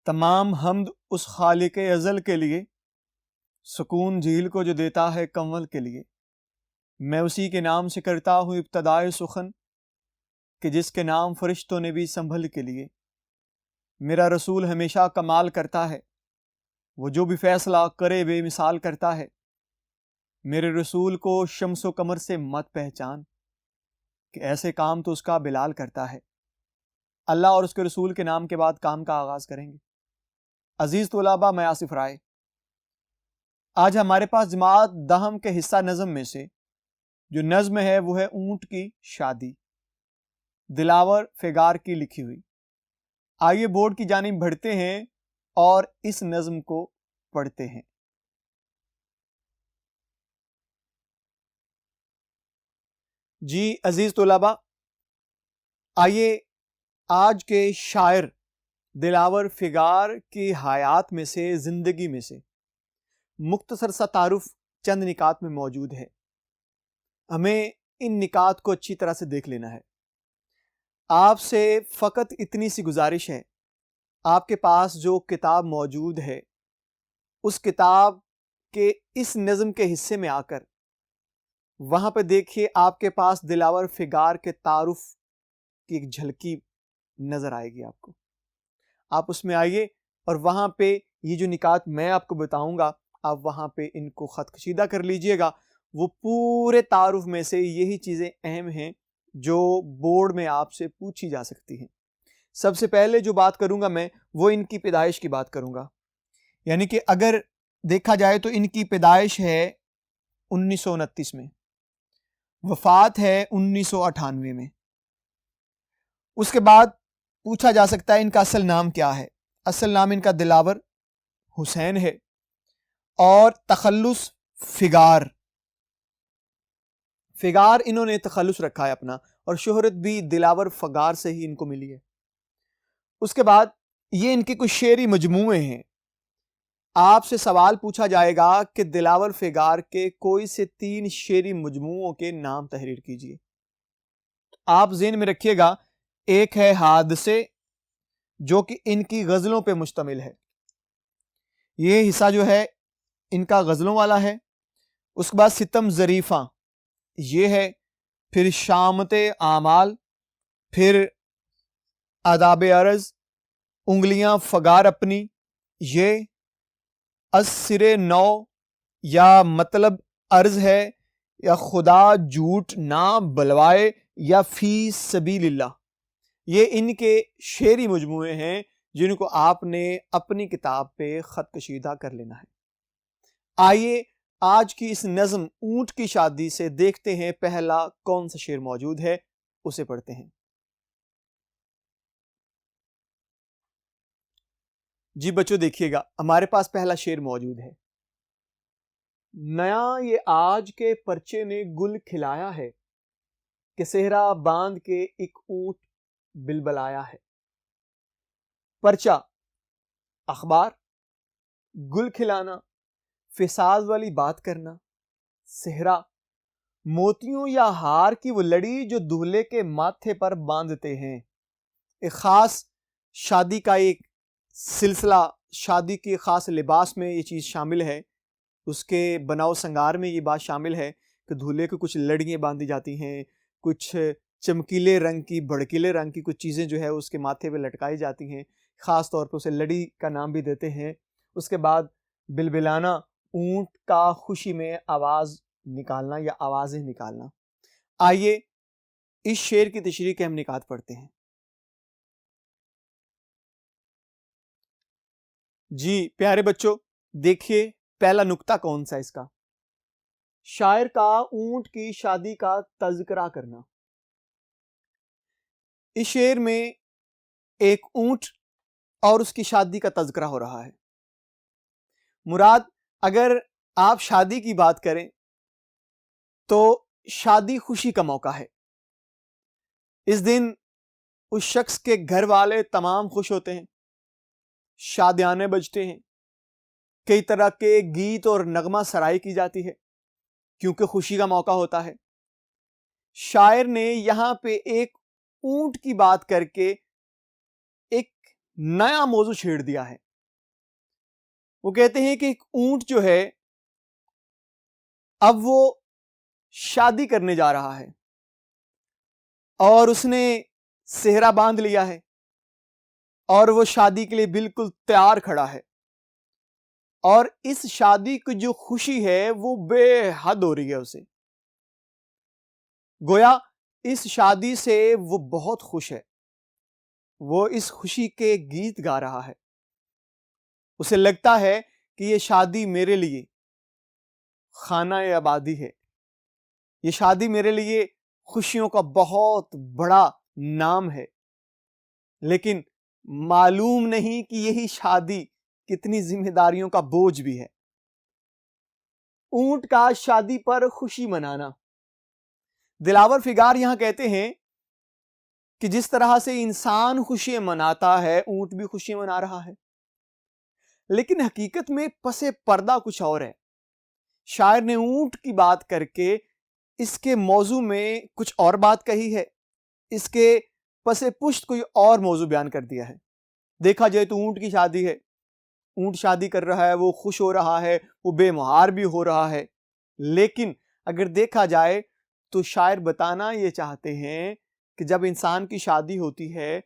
تمام حمد اس خالق ازل کے لیے، سکون جھیل کو جو دیتا ہے کنول کے لیے۔ میں اسی کے نام سے کرتا ہوں ابتدائے سخن، کہ جس کے نام فرشتوں نے بھی سنبھل کے لیے۔ میرا رسول ہمیشہ کمال کرتا ہے، وہ جو بھی فیصلہ کرے بے مثال کرتا ہے۔ میرے رسول کو شمس و قمر سے مت پہچان، کہ ایسے کام تو اس کا بلال کرتا ہے۔ اللہ اور اس کے رسول کے نام کے بعد کام کا آغاز کریں گے۔ عزیز طلباء، میں آصف رائے، آج ہمارے پاس جماعت دہم کے حصہ نظم میں سے جو نظم ہے وہ ہے اونٹ کی شادی، دلاور فگار کی لکھی ہوئی۔ آئیے بورڈ کی جانب بڑھتے ہیں اور اس نظم کو پڑھتے ہیں۔ جی عزیز طلباء، آئیے آج کے شاعر دلاور فگار کی حیات میں سے، زندگی میں سے مختصر سا تعارف چند نکات میں موجود ہے۔ ہمیں ان نکات کو اچھی طرح سے دیکھ لینا ہے۔ آپ سے فقط اتنی سی گزارش ہے، آپ کے پاس جو کتاب موجود ہے اس کتاب کے اس نظم کے حصے میں آ کر وہاں پہ دیکھیے، آپ کے پاس دلاور فگار کے تعارف کی ایک جھلکی نظر آئے گی آپ کو۔ آپ اس میں آئیے اور وہاں پہ یہ جو نکات میں آپ کو بتاؤں گا، آپ وہاں پہ ان کو خط کشیدہ کر لیجئے گا۔ وہ پورے تعارف میں سے یہی چیزیں اہم ہیں جو بورڈ میں آپ سے پوچھی جا سکتی ہیں۔ سب سے پہلے جو بات کروں گا میں، وہ ان کی پیدائش کی بات کروں گا۔ یعنی کہ اگر دیکھا جائے تو ان کی پیدائش ہے 1929 میں، وفات ہے 1998 میں۔ اس کے بعد پوچھا جا سکتا ہے ان کا اصل نام کیا ہے۔ اصل نام ان کا دلاور حسین ہے اور تخلص فگار انہوں نے تخلص رکھا ہے اپنا، اور شہرت بھی دلاور فگار سے ہی ان کو ملی ہے۔ اس کے بعد یہ ان کے کچھ شعری مجموعے ہیں۔ آپ سے سوال پوچھا جائے گا کہ دلاور فگار کے کوئی سے 3 شعری مجموعوں کے نام تحریر کیجیے۔ آپ ذہن میں رکھیے گا، ایک ہے حادثے جو کہ ان کی غزلوں پہ مشتمل ہے، یہ حصہ جو ہے ان کا غزلوں والا ہے۔ اس کے بعد ستم ظریفاں یہ ہے، پھر شامت اعمال، پھر آداب عرض، انگلیاں فگار اپنی، یہ اسر نو یا مطلب عرض ہے، یا خدا جھوٹ نہ بلوائے، یا فی سبیل اللہ۔ یہ ان کے شعری مجموعے ہیں جن کو آپ نے اپنی کتاب پہ خط کشیدہ کر لینا ہے۔ آئیے آج کی اس نظم اونٹ کی شادی سے دیکھتے ہیں پہلا کون سا شعر موجود ہے، اسے پڑھتے ہیں۔ جی بچوں دیکھیے گا، ہمارے پاس پہلا شعر موجود ہے۔ نیا یہ آج کے پرچے نے گل کھلایا ہے، کہ صحرا باندھ کے ایک اونٹ بلبلایا ہے۔ پرچہ اخبار، گل کھلانا، فساد والی بات کرنا، صحرا موتیوں یا ہار کی وہ لڑی جو دولہے کے ماتھے پر باندھتے ہیں۔ ایک خاص شادی کا ایک سلسلہ، شادی کے خاص لباس میں یہ چیز شامل ہے، اس کے بناؤ سنگار میں یہ بات شامل ہے کہ دولہے کو کچھ لڑیاں باندھی جاتی ہیں، کچھ چمکیلے رنگ کی، بھڑکیلے رنگ کی کچھ چیزیں جو ہے اس کے ماتھے پہ لٹکائی جاتی ہیں، خاص طور پہ اسے لڑی کا نام بھی دیتے ہیں۔ اس کے بعد بلبلانا، اونٹ کا خوشی میں آواز نکالنا یا آوازیں نکالنا۔ آئیے اس شعر کی تشریح کے ہم نکات پڑھتے ہیں۔ جی پیارے بچوں دیکھیے، پہلا نکتہ کون سا اس کا؟ شاعر کا اونٹ کی شادی کا تذکرہ کرنا۔ اس شعر میں ایک اونٹ اور اس کی شادی کا تذکرہ ہو رہا ہے۔ مراد اگر آپ شادی کی بات کریں تو شادی خوشی کا موقع ہے۔ اس دن اس شخص کے گھر والے تمام خوش ہوتے ہیں، شادیانے بجتے ہیں، کئی طرح کے گیت اور نغمہ سرائی کی جاتی ہے کیونکہ خوشی کا موقع ہوتا ہے۔ شاعر نے یہاں پہ ایک اونٹ کی بات کر کے ایک نیا موضوع چھیڑ دیا ہے۔ وہ کہتے ہیں کہ ایک اونٹ جو ہے اب وہ شادی کرنے جا رہا ہے اور اس نے صحرا باندھ لیا ہے اور وہ شادی کے لیے بالکل تیار کھڑا ہے، اور اس شادی کی جو خوشی ہے وہ بے حد ہو رہی ہے اسے، گویا اس شادی سے وہ بہت خوش ہے، وہ اس خوشی کے گیت گا رہا ہے، اسے لگتا ہے کہ یہ شادی میرے لیے خانہ آبادی ہے، یہ شادی میرے لیے خوشیوں کا بہت بڑا نام ہے، لیکن معلوم نہیں کہ یہی شادی کتنی ذمہ داریوں کا بوجھ بھی ہے۔ اونٹ کا شادی پر خوشی منانا، دلاور فگار یہاں کہتے ہیں کہ جس طرح سے انسان خوشی مناتا ہے اونٹ بھی خوشی منا رہا ہے، لیکن حقیقت میں پس پردہ کچھ اور ہے۔ شاعر نے اونٹ کی بات کر کے اس کے موضوع میں کچھ اور بات کہی ہے، اس کے پس پشت کوئی اور موضوع بیان کر دیا ہے۔ دیکھا جائے تو اونٹ کی شادی ہے، اونٹ شادی کر رہا ہے، وہ خوش ہو رہا ہے، وہ بے مہار بھی ہو رہا ہے، لیکن اگر دیکھا جائے تو شاعر بتانا یہ چاہتے ہیں کہ جب انسان کی شادی ہوتی ہے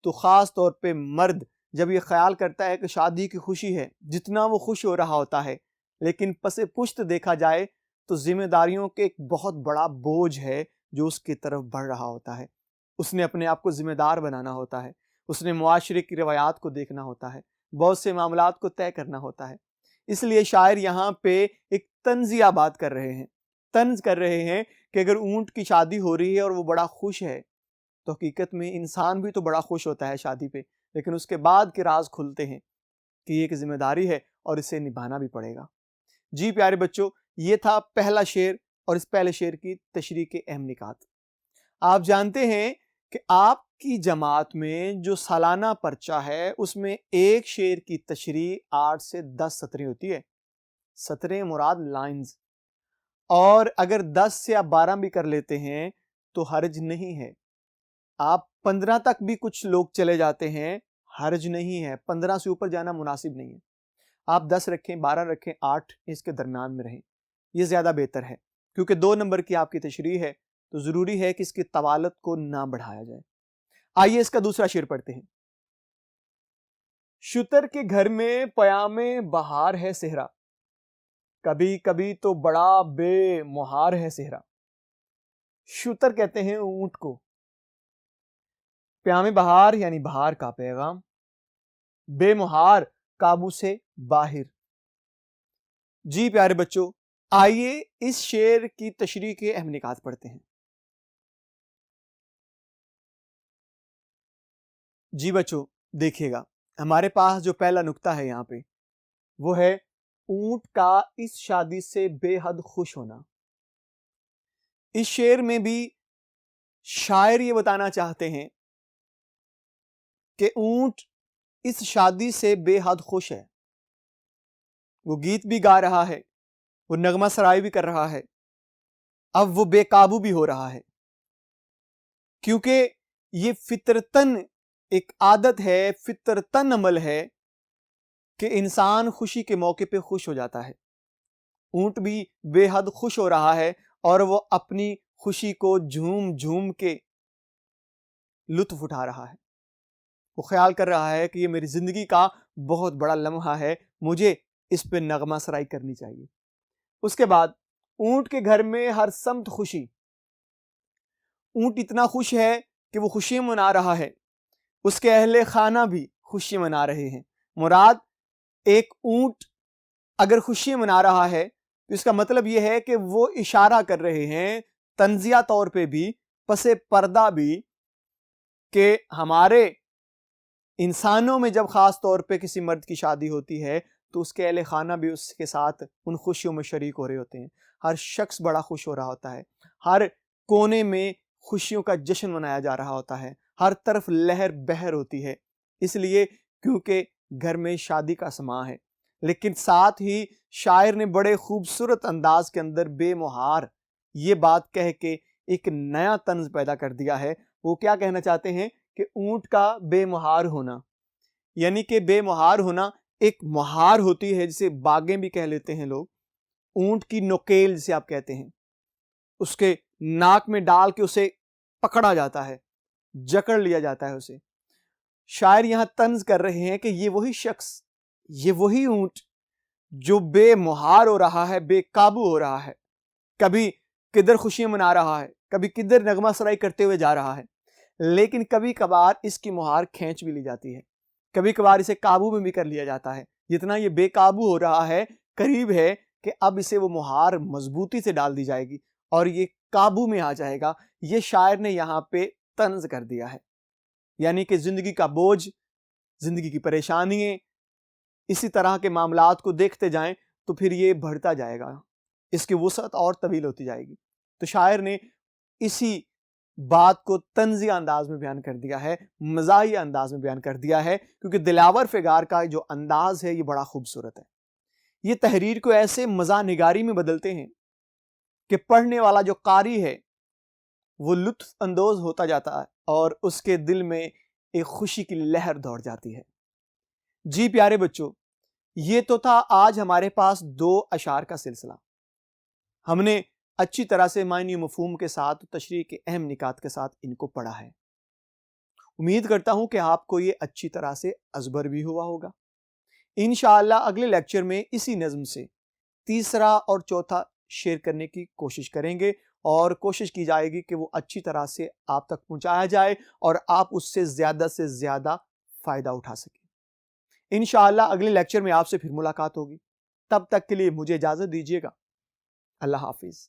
تو خاص طور پہ مرد جب یہ خیال کرتا ہے کہ شادی کی خوشی ہے، جتنا وہ خوش ہو رہا ہوتا ہے، لیکن پس پشت دیکھا جائے تو ذمہ داریوں کے ایک بہت بڑا بوجھ ہے جو اس کی طرف بڑھ رہا ہوتا ہے۔ اس نے اپنے آپ کو ذمہ دار بنانا ہوتا ہے، اس نے معاشرے کی روایات کو دیکھنا ہوتا ہے، بہت سے معاملات کو طے کرنا ہوتا ہے۔ اس لیے شاعر یہاں پہ ایک طنزیہ بات کر رہے ہیں، طنز کر رہے ہیں کہ اگر اونٹ کی شادی ہو رہی ہے اور وہ بڑا خوش ہے تو حقیقت میں انسان بھی تو بڑا خوش ہوتا ہے شادی پہ، لیکن اس کے بعد کے راز کھلتے ہیں کہ یہ ایک ذمہ داری ہے اور اسے نبھانا بھی پڑے گا۔ جی پیارے بچوں، یہ تھا پہلا شعر اور اس پہلے شعر کی تشریح کے اہم نکات۔ آپ جانتے ہیں کہ آپ کی جماعت میں جو سالانہ پرچہ ہے اس میں ایک شعر کی تشریح 8 سے 10 سطریں ہوتی ہے، سطریں مراد لائنز، اور اگر 10 سے آپ 12 بھی کر لیتے ہیں تو حرج نہیں ہے، آپ 15 تک بھی کچھ لوگ چلے جاتے ہیں، حرج نہیں ہے، 15 سے اوپر جانا مناسب نہیں ہے، آپ 10 رکھیں، 12 رکھیں، 8 اس کے درمیان میں رہیں، یہ زیادہ بہتر ہے، کیونکہ 2 نمبر کی آپ کی تشریح ہے تو ضروری ہے کہ اس کی طوالت کو نہ بڑھایا جائے۔ آئیے اس کا دوسرا شعر پڑھتے ہیں۔ شتر کے گھر میں پیام بہار ہے صحرا، کبھی کبھی تو بڑا بے مہار ہے صحرا۔ شتر کہتے ہیں اونٹ کو، پیام بہار یعنی بہار کا پیغام، بے مہار قابو سے باہر۔ جی پیارے بچوں، آئیے اس شعر کی تشریح کے اہم نکات پڑھتے ہیں۔ جی بچوں دیکھیے گا، ہمارے پاس جو پہلا نکتہ ہے یہاں پہ وہ ہے اونٹ کا اس شادی سے بے حد خوش ہونا۔ اس شعر میں بھی شاعر یہ بتانا چاہتے ہیں کہ اونٹ اس شادی سے بے حد خوش ہے، وہ گیت بھی گا رہا ہے، وہ نغمہ سرائی بھی کر رہا ہے، اب وہ بے قابو بھی ہو رہا ہے، کیونکہ یہ فطرتاً ایک عادت ہے، فطرتاً عمل ہے کہ انسان خوشی کے موقع پہ خوش ہو جاتا ہے۔ اونٹ بھی بے حد خوش ہو رہا ہے اور وہ اپنی خوشی کو جھوم جھوم کے لطف اٹھا رہا ہے، وہ خیال کر رہا ہے کہ یہ میری زندگی کا بہت بڑا لمحہ ہے، مجھے اس پہ نغمہ سرائی کرنی چاہیے۔ اس کے بعد اونٹ کے گھر میں ہر سمت خوشی، اونٹ اتنا خوش ہے کہ وہ خوشی منا رہا ہے، اس کے اہل خانہ بھی خوشی منا رہے ہیں۔ مراد ایک اونٹ اگر خوشی منا رہا ہے تو اس کا مطلب یہ ہے کہ وہ اشارہ کر رہے ہیں طنزیہ طور پہ بھی، پس پردہ بھی، کہ ہمارے انسانوں میں جب خاص طور پہ کسی مرد کی شادی ہوتی ہے تو اس کے اہل خانہ بھی اس کے ساتھ ان خوشیوں میں شریک ہو رہے ہوتے ہیں، ہر شخص بڑا خوش ہو رہا ہوتا ہے، ہر کونے میں خوشیوں کا جشن منایا جا رہا ہوتا ہے، ہر طرف لہر بہر ہوتی ہے، اس لیے کیونکہ گھر میں شادی کا سماں ہے۔ لیکن ساتھ ہی شاعر نے بڑے خوبصورت انداز کے اندر بے مہار یہ بات کہہ کے ایک نیا طنز پیدا کر دیا ہے۔ وہ کیا کہنا چاہتے ہیں کہ اونٹ کا بے مہار ہونا، یعنی کہ بے مہار ہونا ایک مہار ہوتی ہے جسے باگیں بھی کہہ لیتے ہیں لوگ، اونٹ کی نوکیل جسے آپ کہتے ہیں، اس کے ناک میں ڈال کے اسے پکڑا جاتا ہے، جکڑ لیا جاتا ہے اسے۔ شاعر یہاں طنز کر رہے ہیں کہ یہ وہی شخص، یہ وہی اونٹ جو بے مہار ہو رہا ہے، بے قابو ہو رہا ہے، کبھی کدھر خوشیاں منا رہا ہے، کبھی کدھر نغمہ سرائی کرتے ہوئے جا رہا ہے، لیکن کبھی کبھار اس کی مہار کھینچ بھی لی جاتی ہے، کبھی کبھار اسے قابو میں بھی کر لیا جاتا ہے۔ جتنا یہ بے قابو ہو رہا ہے، قریب ہے کہ اب اسے وہ مہار مضبوطی سے ڈال دی جائے گی اور یہ قابو میں آ جائے گا۔ یہ شاعر نے یہاں پہ طنز کر دیا ہے، یعنی کہ زندگی کا بوجھ، زندگی کی پریشانیاں، اسی طرح کے معاملات کو دیکھتے جائیں تو پھر یہ بڑھتا جائے گا، اس کی وسعت اور طویل ہوتی جائے گی۔ تو شاعر نے اسی بات کو طنزی انداز میں بیان کر دیا ہے، مزاحیہ انداز میں بیان کر دیا ہے، کیونکہ دلاور فگار کا جو انداز ہے یہ بڑا خوبصورت ہے۔ یہ تحریر کو ایسے مزاح نگاری میں بدلتے ہیں کہ پڑھنے والا جو قاری ہے وہ لطف اندوز ہوتا جاتا ہے اور اس کے دل میں ایک خوشی کی لہر دوڑ جاتی ہے۔ جی پیارے بچوں، یہ تو تھا آج ہمارے پاس 2 اشعار کا سلسلہ۔ ہم نے اچھی طرح سے معنی و مفہوم کے ساتھ، تشریح کے اہم نکات کے ساتھ ان کو پڑھا ہے۔ امید کرتا ہوں کہ آپ کو یہ اچھی طرح سے ازبر بھی ہوا ہوگا۔ انشاءاللہ اگلے لیکچر میں اسی نظم سے تیسرا اور چوتھا شیئر کرنے کی کوشش کریں گے، اور کوشش کی جائے گی کہ وہ اچھی طرح سے آپ تک پہنچایا جائے اور آپ اس سے زیادہ فائدہ اٹھا سکیں۔ انشاءاللہ اگلے لیکچر میں آپ سے پھر ملاقات ہوگی۔ تب تک کے لیے مجھے اجازت دیجیے گا۔ اللہ حافظ۔